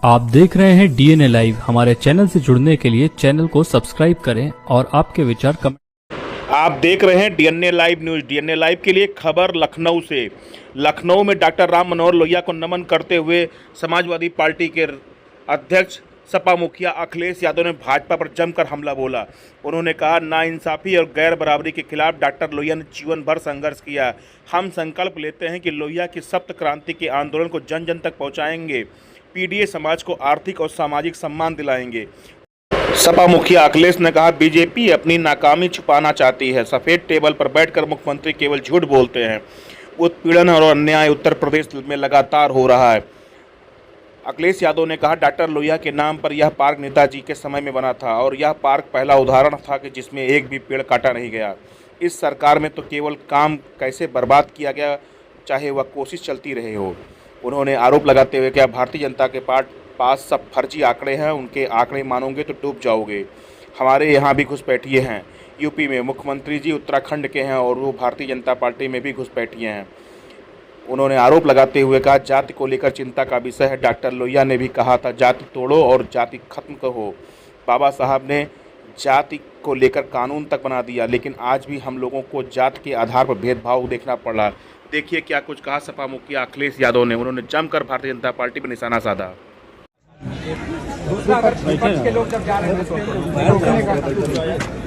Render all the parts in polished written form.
आप देख रहे हैं डीएनए लाइव। हमारे चैनल से जुड़ने के लिए चैनल को सब्सक्राइब करें और आपके विचार कमेंट। आप देख रहे हैं DNA live news. DNA live के लिए खबर लखनऊ से। लखनऊ में डॉक्टर राम मनोहर लोहिया को नमन करते हुए समाजवादी पार्टी के अध्यक्ष सपा मुखिया अखिलेश यादव ने भाजपा पर जमकर हमला बोला। उन्होंने कहा, नाइंसाफी और गैर बराबरी के खिलाफ डॉक्टर लोहिया ने जीवन भर संघर्ष किया। हम संकल्प लेते हैं कि लोहिया की सप्त क्रांति के आंदोलन को जन जन तक पहुंचाएंगे। पीडीए समाज को आर्थिक और सामाजिक सम्मान दिलाएंगे। सपा मुखिया अखिलेश ने कहा, बीजेपी अपनी नाकामी छुपाना चाहती है। सफेद टेबल पर बैठकर मुख्यमंत्री केवल झूठ बोलते हैं। उत्पीड़न और अन्याय उत्तर प्रदेश में लगातार हो रहा है। अखिलेश यादव ने कहा, डॉक्टर लोहिया के नाम पर यह पार्क नेताजी के समय में बना था और यह पार्क पहला उदाहरण था कि जिसमें एक भी पेड़ काटा नहीं गया। इस सरकार में तो केवल काम कैसे बर्बाद किया गया, चाहे वह कोशिश चलती रहे हो। उन्होंने आरोप लगाते हुए कहा, भारतीय जनता के पास सब फर्जी आंकड़े हैं, उनके आंकड़े मानोगे तो डूब जाओगे। हमारे यहाँ भी घुसपैठिए हैं। यूपी में मुख्यमंत्री जी उत्तराखंड के हैं और वो भारतीय जनता पार्टी में भी घुसपैठिए हैं। उन्होंने आरोप लगाते हुए कहा, जाति को लेकर चिंता का विषय है। डॉक्टर लोहिया ने भी कहा था, जाति तोड़ो और जाति खत्म करो। बाबा साहब ने जाति को लेकर कानून तक बना दिया, लेकिन आज भी हम लोगों को जाति के आधार पर भेदभाव देखना पड़ रहा। देखिए क्या कुछ कहा सपा मुखिया अखिलेश यादव ने। उन्होंने जमकर भारतीय जनता पार्टी पर निशाना साधा।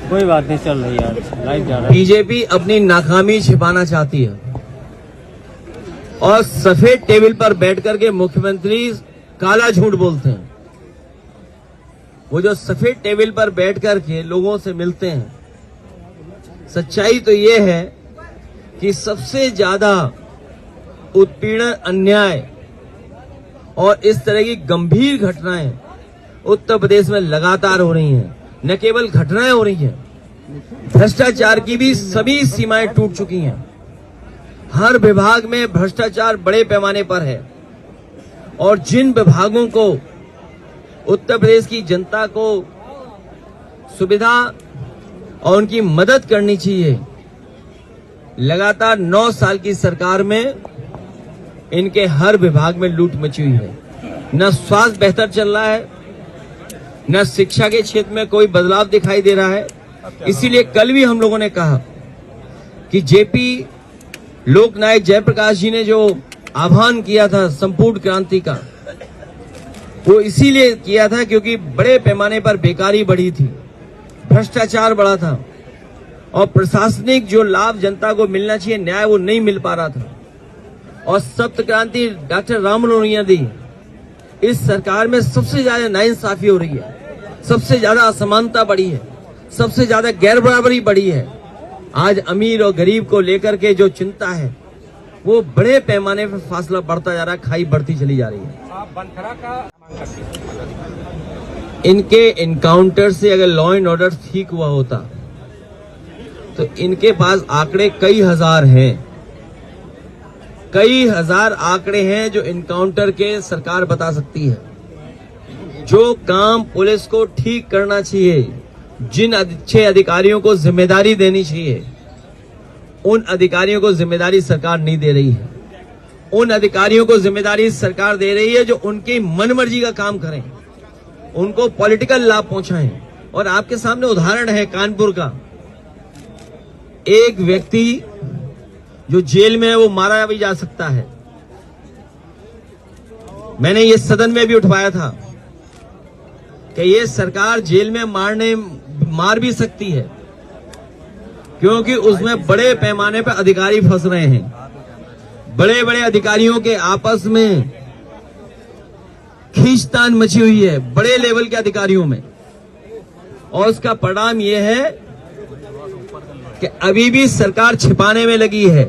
कोई बात नहीं, चल रही यार, लाइव जा रहा है। बीजेपी अपनी नाकामी छिपाना चाहती है और सफेद टेबल पर बैठ करके मुख्यमंत्री काला झूठ बोलते हैं। वो जो सफेद टेबल पर बैठ करके लोगों से मिलते हैं, सच्चाई तो ये है कि सबसे ज्यादा उत्पीड़न, अन्याय और इस तरह की गंभीर घटनाएं उत्तर प्रदेश में लगातार हो रही हैं। न केवल घटनाएं हो रही हैं, भ्रष्टाचार की भी सभी सीमाएं टूट चुकी हैं। हर विभाग में भ्रष्टाचार बड़े पैमाने पर है और जिन विभागों को उत्तर प्रदेश की जनता को सुविधा और उनकी मदद करनी चाहिए, लगातार 9 साल की सरकार में इनके हर विभाग में लूट मची हुई है। न स्वास्थ्य बेहतर चल रहा है, न शिक्षा के क्षेत्र में कोई बदलाव दिखाई दे रहा है। इसीलिए कल भी हम लोगों ने कहा कि जेपी लोकनायक जयप्रकाश जी ने जो आह्वान किया था संपूर्ण क्रांति का, वो इसीलिए किया था क्योंकि बड़े पैमाने पर बेकारी बढ़ी थी, भ्रष्टाचार बढ़ा था और प्रशासनिक जो लाभ जनता को मिलना चाहिए, न्याय, वो नहीं मिल पा रहा था। और सप्त क्रांति डॉक्टर राम लोहिया दी, इस सरकार में सबसे ज्यादा नाइंसाफी हो रही है, सबसे ज्यादा असमानता बढ़ी है, सबसे ज्यादा गैर बराबरी बढ़ी है। आज अमीर और गरीब को लेकर के जो चिंता है, वो बड़े पैमाने पर फासला बढ़ता जा रहा है, खाई बढ़ती चली जा रही है। इनके इनकाउंटर से अगर लॉ एंड ऑर्डर ठीक हुआ होता तो इनके पास आंकड़े कई हजार हैं, कई हजार आंकड़े हैं जो इनकाउंटर के सरकार बता सकती है। जो काम पुलिस को ठीक करना चाहिए, जिन अच्छे अधिकारियों को जिम्मेदारी देनी चाहिए, उन अधिकारियों को जिम्मेदारी सरकार नहीं दे रही है। उन अधिकारियों को जिम्मेदारी सरकार दे रही है जो उनकी मनमर्जी का काम करें, उनको पॉलिटिकल लाभ पहुंचाएं। और आपके सामने उदाहरण है कानपुर का। एक व्यक्ति जो जेल में है वो मारा भी जा सकता है। मैंने ये सदन में भी उठवाया था कि ये सरकार जेल में मार भी सकती है, क्योंकि उसमें बड़े पैमाने पर अधिकारी फंस रहे हैं। बड़े बड़े अधिकारियों के आपस में खींचतान मची हुई है, बड़े लेवल के अधिकारियों में। और उसका परिणाम यह है कि अभी भी सरकार छिपाने में लगी है।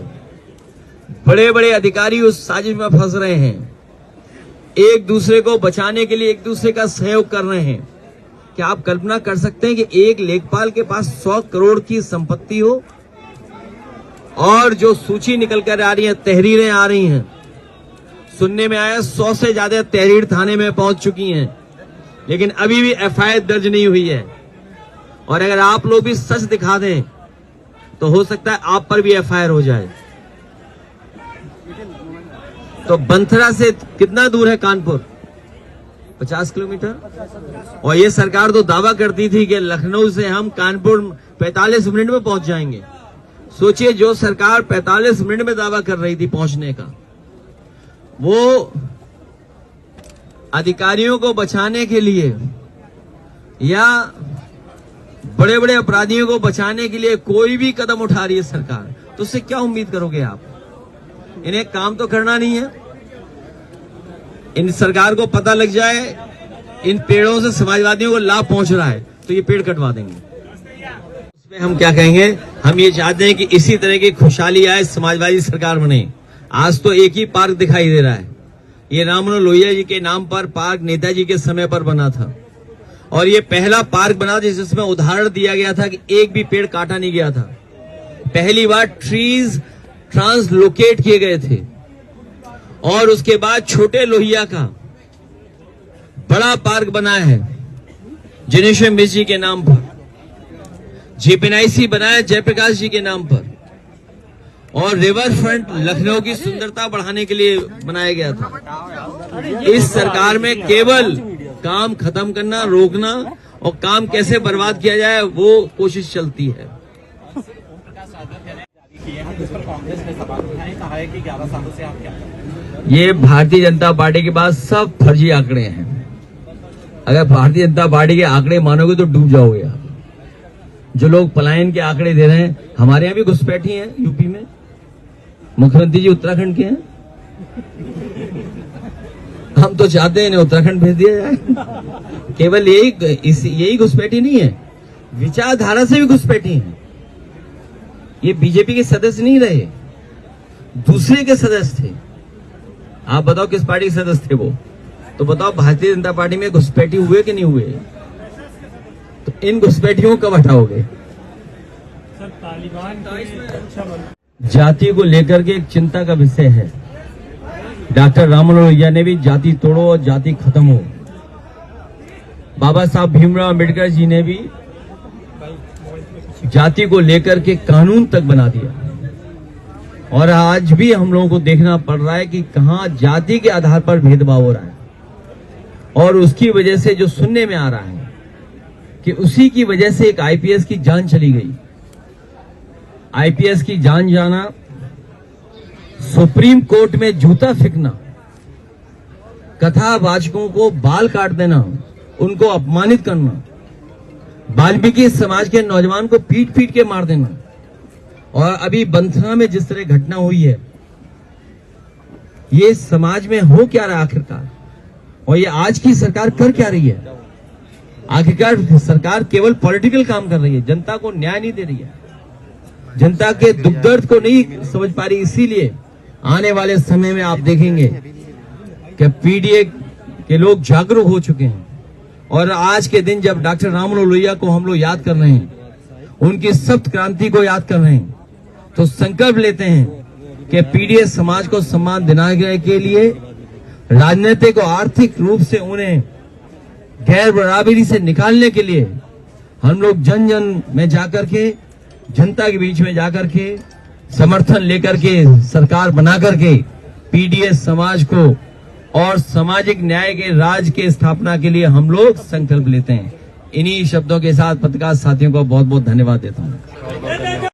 बड़े बड़े अधिकारी उस साजिश में फंस रहे हैं, एक दूसरे को बचाने के लिए एक दूसरे का सहयोग कर रहे हैं। क्या आप कल्पना कर सकते हैं कि एक लेखपाल के पास 100 करोड़ की संपत्ति हो और जो सूची निकल कर आ रही है, तहरीरें आ रही हैं, सुनने में आया 100 से ज्यादा तहरीर थाने में पहुंच चुकी हैं, लेकिन अभी भी एफआईआर दर्ज नहीं हुई है। और अगर आप लोग भी सच दिखा दें तो हो सकता है आप पर भी एफआईआर हो जाए। तो बंथरा से कितना दूर है कानपुर? 50 किलोमीटर। और ये सरकार तो दावा करती थी कि लखनऊ से हम कानपुर 45 मिनट में पहुंच जाएंगे। सोचिए, जो सरकार 45 मिनट में दावा कर रही थी पहुंचने का, वो अधिकारियों को बचाने के लिए या बड़े बड़े अपराधियों को बचाने के लिए कोई भी कदम उठा रही है सरकार, तो उससे क्या उम्मीद करोगे आप? इन्हें काम तो करना नहीं है। इन सरकार को पता लग जाए इन पेड़ों से समाजवादियों को लाभ पहुंच रहा है तो ये पेड़ कटवा देंगे। उसमें हम क्या कहेंगे, हम ये चाहते हैं कि इसी तरह की खुशहाली आए, समाजवादी सरकार बने। आज तो एक ही पार्क दिखाई दे रहा है। ये राम मनोहर लोहिया जी के नाम पर पार्क नेताजी के समय पर बना था और ये पहला पार्क बना था जिसमें उदाहरण दिया गया था कि एक भी पेड़ काटा नहीं गया था। पहली बार ट्रीज ट्रांसलोकेट किए गए थे और उसके बाद छोटे लोहिया का बड़ा पार्क बना है जिनेश्वर मिश्र जी के नाम पर। जेपीएनआईसी बनाया जयप्रकाश जी के नाम पर और रिवर फ्रंट लखनऊ की सुंदरता बढ़ाने के लिए बनाया गया था। इस सरकार में केवल काम खत्म करना, रोकना और काम कैसे बर्बाद किया जाए वो कोशिश चलती है। ये भारतीय जनता पार्टी के पास सब फर्जी आंकड़े हैं। अगर भारतीय जनता पार्टी के आंकड़े मानोगे तो डूब जाओगे आप। जो लोग पलायन के आंकड़े दे रहे हैं, हमारे यहाँ भी घुसपैठी हैं यूपी में। मुख्यमंत्री जी उत्तराखंड के हैं। हम तो चाहते हैं इन्हें उत्तराखंड भेज दिया जाए। केवल यही घुसपैठी नहीं है, विचारधारा से भी घुसपैठी है। ये बीजेपी के सदस्य नहीं रहे, दूसरे के सदस्य थे। आप बताओ किस पार्टी के सदस्य थे वो? तो बताओ भारतीय जनता पार्टी में घुसपैठी हुए कि नहीं हुए? तो इन घुसपैठियों को कब हटाओगे? जाति को लेकर के एक चिंता का विषय है। डॉक्टर राम मनोहर लोहिया ने भी जाति तोड़ो और जाति खत्म हो। बाबा साहब भीमराव अम्बेडकर जी ने भी जाति को लेकर के कानून तक बना दिया और आज भी हम लोगों को देखना पड़ रहा है कि कहां जाति के आधार पर भेदभाव हो रहा है और उसकी वजह से जो सुनने में आ रहा है कि उसी की वजह से एक आईपीएस की जान चली गई। आईपीएस की जान जाना, सुप्रीम कोर्ट में जूता फेंकना, कथावाचकों को बाल काट देना, उनको अपमानित करना, वाल्मीकि समाज के नौजवान को पीट पीट के मार देना और अभी बंथरा में जिस तरह घटना हुई है, ये समाज में हो क्या रहा आखिरकार? और ये आज की सरकार कर क्या रही है? आखिरकार सरकार केवल पॉलिटिकल काम कर रही है, जनता को न्याय नहीं दे रही है, जनता के दुख दर्द को नहीं समझ पा रही। इसीलिए आने वाले समय में आप देखेंगे कि पीडीए के लोग जागरूक हो चुके हैं और आज के दिन जब डॉक्टर राम मनोहर लोहिया को हम लोग याद कर रहे हैं, उनकी सप्त क्रांति को याद कर रहे हैं, तो संकल्प लेते हैं कि पीडीए समाज को सम्मान दिलाने के लिए, राजनीतिक और आर्थिक रूप से उन्हें गैर बराबरी से निकालने के लिए हम लोग जन जन में जाकर के, जनता के बीच में जाकर के समर्थन लेकर के सरकार बना करके पीडीए समाज को और सामाजिक न्याय के राज के स्थापना के लिए हम लोग संकल्प लेते हैं। इन्हीं शब्दों के साथ पत्रकार साथियों को बहुत बहुत धन्यवाद देता हूँ।